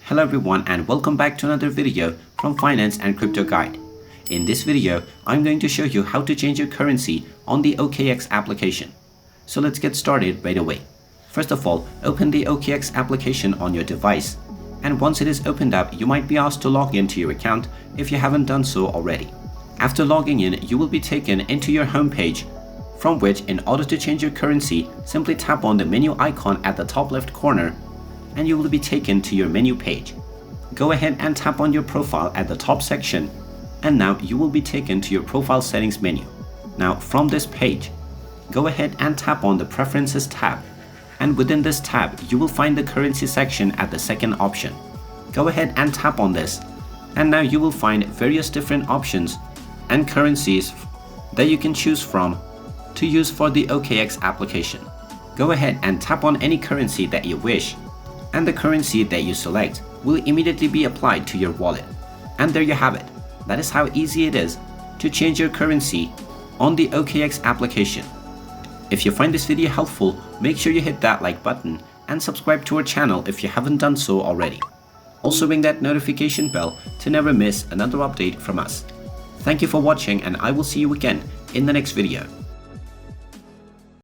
Hello everyone and welcome back to another video from Finance and Crypto Guide. In this video, I'm going to show you how to change your currency on the OKX application. So let's get started right away. First of all, open the OKX application on your device. And once it is opened up, you might be asked to log into your account if you haven't done so already. After logging in, you will be taken into your home page, from which in order to change your currency, simply tap on the menu icon at the top left corner and you will be taken to your menu page. Go ahead and tap on your profile at the top section and now you will be taken to your profile settings menu. Now from this page, go ahead and tap on the Preferences tab, and within this tab you will find the currency section at the second option. Go ahead and tap on this and now you will find various different options and currencies that you can choose from to use for the OKX application. Go ahead and tap on any currency that you wish, and the currency that you select will immediately be applied to your wallet. And there you have it. That is how easy it is to change your currency on the OKX application. If you find this video helpful, make sure you hit that like button and subscribe to our channel if you haven't done so already. Also ring that notification bell to never miss another update from us. Thank you for watching and I will see you again in the next video.